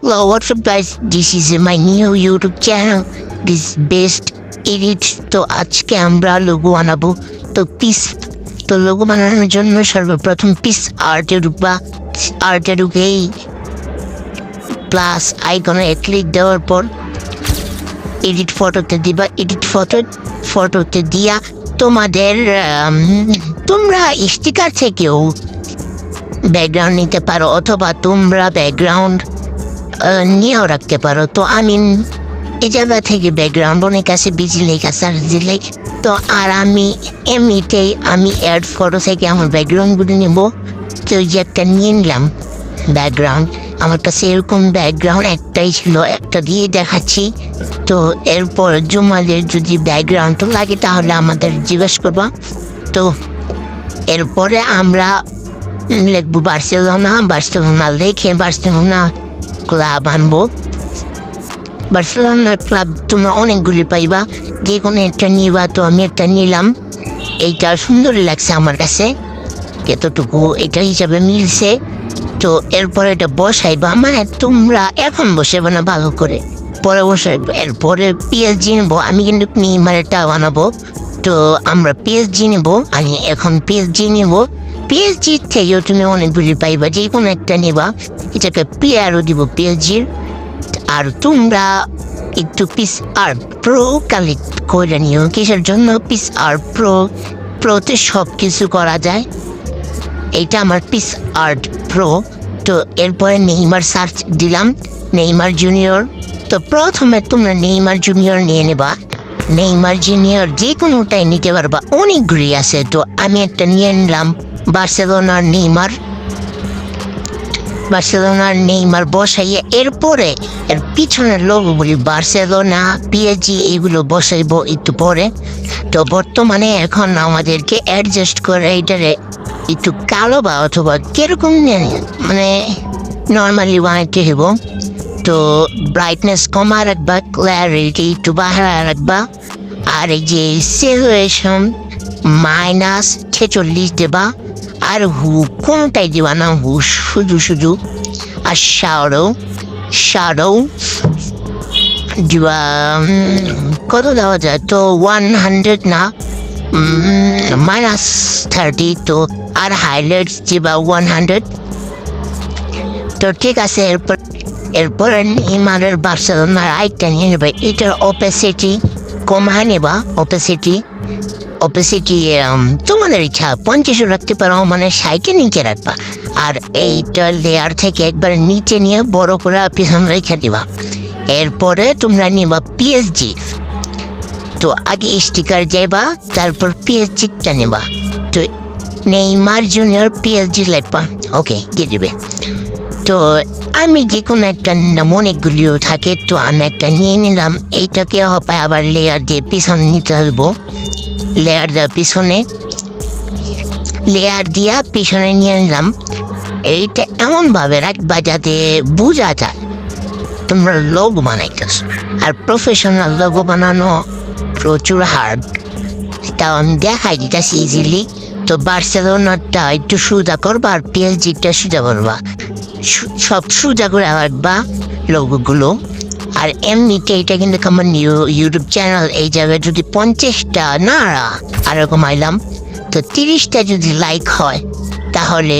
Hello, what's up guys? This is my new YouTube channel. This best edit. তো আজকে আমরা logo বানাবো। তো পিস তো লোগো বানানোর জন্য সর্বপ্রথম পিস আর্টে ঢুকেই প্লাস আইকনে ক্লিক দেওয়ার পর এডিট ফটোতে দিবা। এডিট ফটোতে দিয়া তোমাদের তোমরা স্টিকার থেকেও ব্যাকগ্রাউন্ড নিতে পারো, অথবা তোমরা ব্যাকগ্রাউন্ড নিয়েও রাখতে পারো। তো আমি এই জায়গা থেকে ব্যাকগ্রাউন্ড অনেক আছে, বিজি লেক আছে, লেক। তো আর আমি এমনিতেই অ্যাড ফটো থেকে আমার ব্যাকগ্রাউন্ডগুলো নেবো। তো যে একটা নিয়ে নিলাম ব্যাকগ্রাউন্ড, আমার কাছে এরকম ব্যাকগ্রাউন্ড একটাই ছিল, একটা দিয়ে দেখাচ্ছি। তো এরপর জুমাদের যদি ব্যাকগ্রাউন্ড লাগে তাহলে আমাদের জিজ্ঞেস করবা। তো এরপরে আমরা লিখবো বার্সেলোনা লিখে বার্সেলোনা ক্লাব আনবো। বার্সেলোনা ক্লাব তোমরা অনেকগুলি পাইবা, যে কোনো একটা নিবা। তো আমি একটা নিলাম, এইটা সুন্দরই লাগছে আমার কাছে, এতটুকু এটা হিসাবে মিলছে। তো এরপরে এটা বসাইবা, মানে তোমরা এখন বসাইবা না, ভালো করে পরে বসাইবো। এরপরে পিএসজি নেবো, আমি কিন্তু নেইমারটা বানাবো। তো আমরা পিএসজি নেবো, আমি এখন পিএসজি নেবো। পিএসজির থেকেও তুমি অনেকগুলি পাইবা, যে কোনো একটা নেবা। এটাকে পিআরও দিব পিএসজির। আর তোমরা একটু পিস আর্ট প্রো কালেক্ট করে নিও। কিসের জন্য? পিস আর্ট প্রোতে সব কিছু করা যায়। এইটা আমার পিস আর্ট প্রো। তো এরপরে নেইমার সার্চ দিলাম, নেইমার জুনিয়র। তো প্রথমে তোমরা নেইমার জুনিয়র নিয়ে নেবা। নেইমার জুনিয়র যে কোনোটাই নিতে পারবা, অনেকগুলি আছে। তো আমি একটা নিয়ে নিলাম বার্সেলোনার নেইমার বসাইয়ে এরপরে এর পিছনের লোগো বলি বার্সেলোনা, পিএসজি এগুলো বসাইবো একটু পরে। তো বর্তমানে এখন আমাদেরকে অ্যাডজাস্ট করে এইটারে একটু কালো বা অথবা কিরকম মানে নর্মালি বানাইতে হইব। তো ব্রাইটনেস কমা রাখবা, ক্ল্যারিটি একটু বাড়া রাখবা। আর এই যে সেলুয়েশন -46 দেবা। আর কোনটাই দিবা না, শুধু। আর শ্যাডো দিবা। কত দেওয়া যায়? তো 100 না, -30। তো আর হাইলাইটস দিবা 100। তো ঠিক আছে। এরপরে নেইমারের বার্সেলোনার আইকটা নিয়ে নেবে। এটার অপেসিটি কমা নেবা। অপেসিটি তোমাদের ইচ্ছা 50 রাখতে পারো, মানে 60 নিচে রাখবা। আর এইটা লেয়ার থেকে একবার নিচে নিয়ে বড় করে পিছনে রেখে দিবা। এরপরে তোমরা নিবা পিএসজি। তো আগে স্টিকার যাইবা, তারপর পিএসজিটা নেবা। তো নেইমার জুনিয়র পিএসজি লিখবা, ওকে দিয়ে দিবে। তো আমি যে কোনো একটা নিলাম, অনেকগুলিও থাকে। তো আমি একটা নিয়ে নিলাম, এইটাকে হবে আবার লেয়ার দিয়ে পিছনে নিতে হইব। লেয়ার দিয়া পিছনে নিয়ে নিলাম। এইটা এমনভাবে রাখবা যাতে বোঝা যায় তোমরা লোগো বানাইতেছ। আর প্রফেশনাল লোগো বানানো প্রচুর হার্ড, তাও আমি দেখাই দিতেছি ইজিলি। তো বার্সেলোনাটা একটু সোজা করবা, আর পিএসজিটা সোজা করবা, সব সোজা করে রাখবা লোগোগুলো। আর এমনিতে এটা কিন্তু আমার ইউটিউব চ্যানেল, এই জায়গায় যদি 50টা না আর কমাইলাম, তো 30টা যদি লাইক হয় তাহলে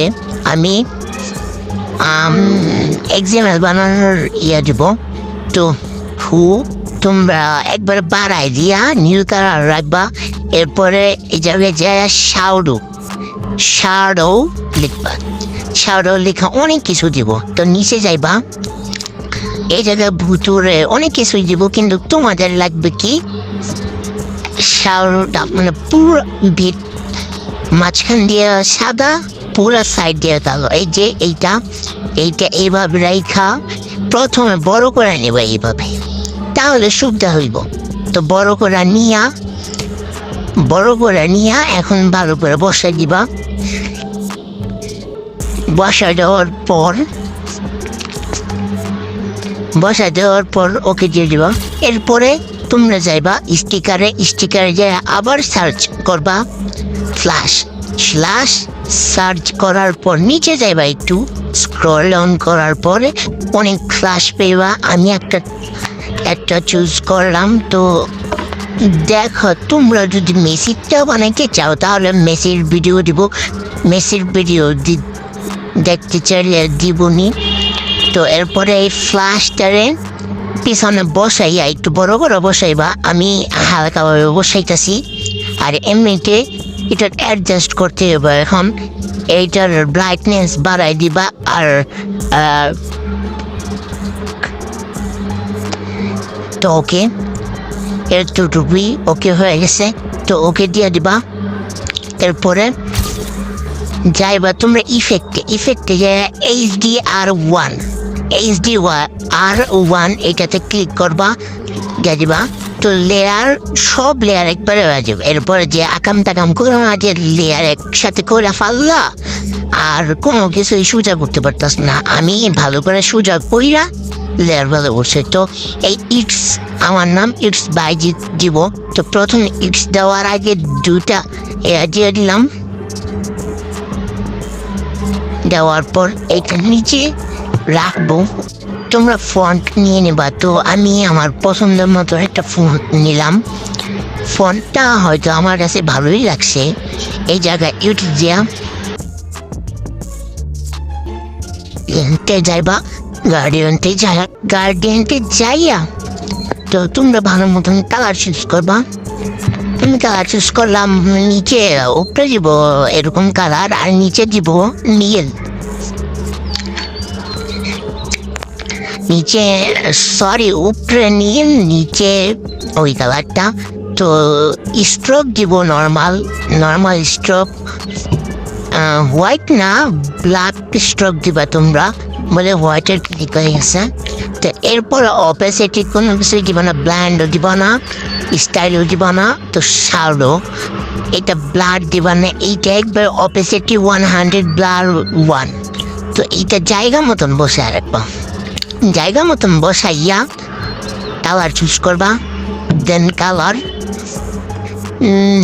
আমি এক্সাম্পল বানানোর দিব। তো তোমরা একবার বাড়াই দিয়া নীল কালার রাখবা। এরপরে এই জায়গায় যায় শ্যাডো লিখবা। শ্যাডো লেখা অনেক কিছু দিব। তো নিচে যাইবা, এই জায়গায় ভুতুরে অনেক কিছুই দিব, কিন্তু তোমাদের লাগবে কি শ্যাডোটা, মানে পুরো ভিত মাঝখান দিয়ে সাদা, পুরো সাইড দিয়ে কালো। এই যে এইটা এইভাবে রেখা প্রথমে বড় করে নেবে এইভাবে, তাহলে সুবিধা হইব। তো বড় করে নিয়া এখন ভালো করে বসাই দিবা। বসা দেওয়ার পর ওকে দিয়ে দিবা। এরপরে তোমরা যাইবা স্টিকারে যায় আবার সার্চ করবা স্ল্যাশ সার্চ করার পর নিচে যাইবা, একটু স্ক্রল অন করার পরে অনেক ফ্ল্যাশ পেবা। আমি একটা চুজ করলাম। তো দেখো, তোমরা যদি মেসিটা বানাইতে চাও তাহলে মেসির ভিডিও দিব। মেসির ভিডিও দেখতে চাইলে দিবনি। তো এরপরে এই ফ্ল্যাশটারে পিছনে বসাইয়া একটু বড় বড় বসাইবা। আমি হালকাভাবে বসাইতেছি। আর এমনিতে এটা অ্যাডজাস্ট করতে হবে। এখন এইটার ব্রাইটনেস বাড়াই দিবা। আর তো ওকে, এতটুকুই ওকে হয়ে গেছে। তো ওকে দিয়ে দিবা। এরপরে যাইবা তোমরা ইফেক্টে যাই HDR1 এটাতে ক্লিক করবা, দিয়ে দিবা। তো সব লেয়ার একবারে হয়ে যাবে। এরপরে যে আকাম তাকাম করে যে লেয়ার একসাথে করে ফাল্লা আর কোনো কিছুই সোজা করতে পারতাস না। আমি ভালো করে সোজা কইরা লেয়ার ভালো করছে। তো এই ইটস, আমার নাম ইটস বাইজিৎ দিব। তো প্রথম ইটস দেওয়ার আগে 2টা দিয়ে দিলাম। দেওয়ার পর এইটা নিচে রাখবো। তোমরা ফন্ট নিয়ে নেবা। তো আমি আমার পছন্দের মতো একটা ফন্ট নিলাম। ফন্টটা হয়তো আমার কাছে ভালোই লাগছে। এই জায়গায় ইটস দেয়া যাইবা, গার্ডিয়ানতে যাইয়া তো তোমরা ভালো মতন কালার চুজ করবা। আমি কালার চুজ করলাম, নিচে উপরে দিব এরকম কালার, আর নিচে দিব নীল। উপরে নীল, নিচে ওই কালারটা। তো স্ট্রোক দিব নর্মাল স্ট্রোক, হোয়াইট না ব্ল্যাক স্ট্রোক দিবা তোমরা, বলে হোয়াইটের ক্লিক হয়ে গেছে। তো এরপর অপেসিটি কোনো কিছু দিব না, ব্ল্যান্ডও দিব না, স্টাইলও দিব না। তো শার্ডও, এটা ব্লার দিব না, এইটা একবার অপেসিটি 100, ব্লার 1। তো এইটা জায়গা মতন বসে রাখবা। জায়গা মতন বসাইয়া কালার চুজ করবা। দেন কালার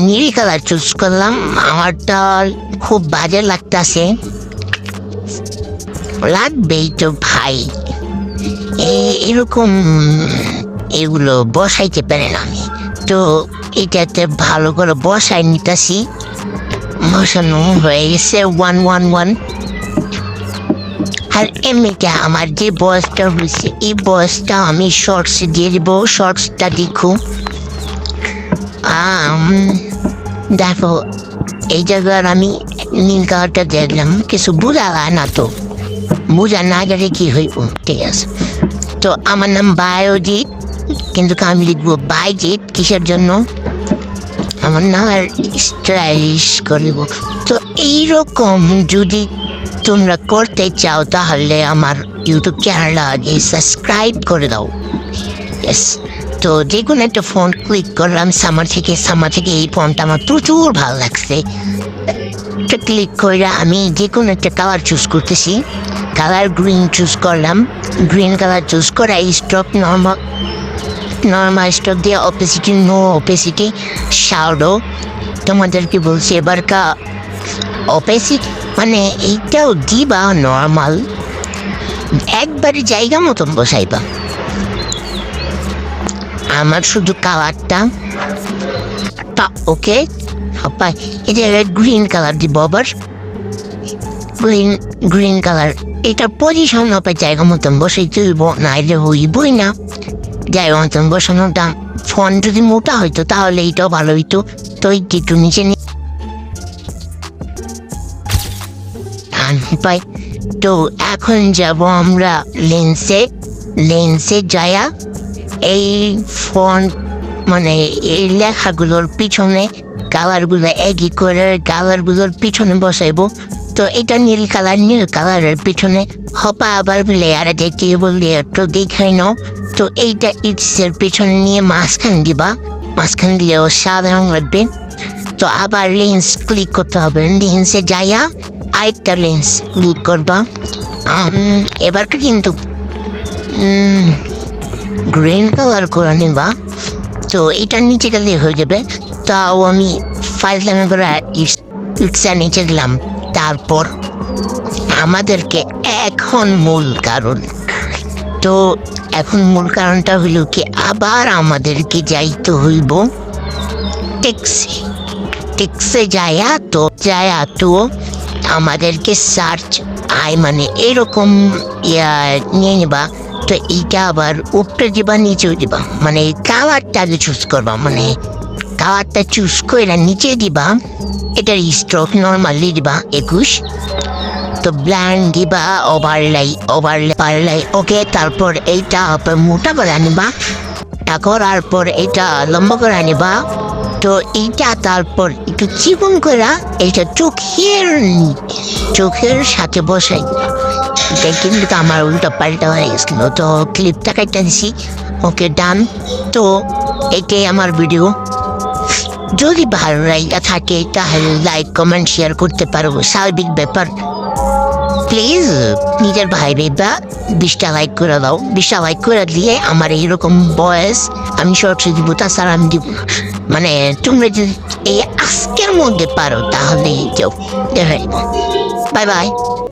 নীল কালার চুজ করলাম। আমারটা খুব বাজে লাগতেছে, লাগবেই তো ভাই। এরকম এগুলো বসাইতে পারে না আমি। তো এটাতে ভালো করে বসাই নিতেছি। বসানো হয়ে গেছে 111। আর এমনিতে আমার যে বয়সটা হয়েছে, এই বয়সটা আমি শর্টসে দিয়ে দিব। শর্টসটা দেখো। দেখো, এই জায়গার আমি নীল কালারটা দেখলাম, কিছু বোঝা না। তো বোঝা না গেলে কি হইব? ঠিক আছে। তো আমার নাম বায়োজিৎ, কিন্তু আমি লিখবো বাইজিৎ। কিসের জন্য? আমার নাম আর স্টাইলিশ করব। তো এইরকম যদি তোমরা করতে চাও তাহলে আমার ইউটিউব চ্যানেলটা আগে সাবস্ক্রাইব করে দাও। ইয়েস। তো যে কোনো একটা ফোন ক্লিক করলাম সামার থেকে এই ফোনটা আমার প্রচুর ভালো লাগছে। ক্লিক করে আমি যে কোনো একটা কালার চুজ করতেছি। কালার গ্রিন চুজ করলাম। গ্রিন কালার চুজ করে স্ট্রোক নর্মাল স্ট্রোক দিয়ে অপেসিটি শ্যাডো। তোমাদেরকে বলছি এবারকার অপেসিটি মানে এইটাও দিবা নর্মাল, একবারে জায়গা মতন বসাইবা। আমার শুধু কালারটা ওকে। এই জায়গায় গ্রিন কালার দিব আবার। গ্রিন কালার এটা পজিশন হবে জায়গা মতন বসাই তুলব, না এটা হইবই না। জায়গা মতন বসানোটা ফোন যদি মোটা হইতো তাহলে এইটাও ভালো হইতো। তো একটু নিচে পাই। তো এখন যাব আমরা লেন্সে যায়া এই ফোন মানে এই লেখাগুলোর পিছনে কালারগুলো একই করে কালারগুলোর পিছনে বসাইবো। তো এটা নীল কালারের পিছনে হপা আবার লেয়ারে দেখতে বললে একটু দেখাই নাও। তো এইটা ইটসের পিছনে নিয়ে মাঝখান দিলেও সাধারণ লাগবে। তো আবার লেন্স ক্লিক করতে হবে। লেন্সে যাইয়া আরেকটা লেন্স ক্লিক করবা। এবার কিন্তু গ্রিন কালার করে নিবা। তো এটা নিচে গেলে হয়ে যাবে। তাও আমি 5 করে ইটসের নিচে গেলাম। তারপর আমাদেরকে এখন মূল কারণ, তো এখন মূল কারণটা হইল কি, আবার আমাদেরকে যাইতে হইব ট্যাক্সি। ট্যাক্সে যায়া তো আমাদেরকে সার্চ মানে এরকম নিয়ে নিবা। তো এইটা আবার উপরে দিবা নিচেও দিবা, মানে কালারটা আগে চুজ করবা, মানে কালারটা চুজ করে নিচে দিবা। এটার স্ট্রোক নর্মালি দিবা 21, তো ব্ল্যান্ড দিবা ওভারলাই ওকে। তারপর এইটা মোটা করে আনিবা, করার পর এটা লম্বা করে আনিবা। তো এইটা তারপর একটু চিকন করে এইটা চোখের সাথে বসাই। এটা কিন্তু আমার উল্টা পাল্টা হয়ে গেছিল, তো ক্লিপটা কাটতে দিছি। ওকে ডান। তো এটাই আমার ভিডিও। যদি ভালো লাগা থাকে তাহলে লাইক কমেন্ট শেয়ার করতে পারবো, স্বাভাবিক ব্যাপার। প্লিজ নিজের ভাই বেবা 20টা লাইক করে দাও। 20টা লাইক করে দিয়ে আমার এইরকম বয়স আমি শর্টসে দিব, তাছাড়া আমি দিব না। মানে তোমরা যদি এই আজকের মধ্যে পারো তাহলে যাও। Bye bye.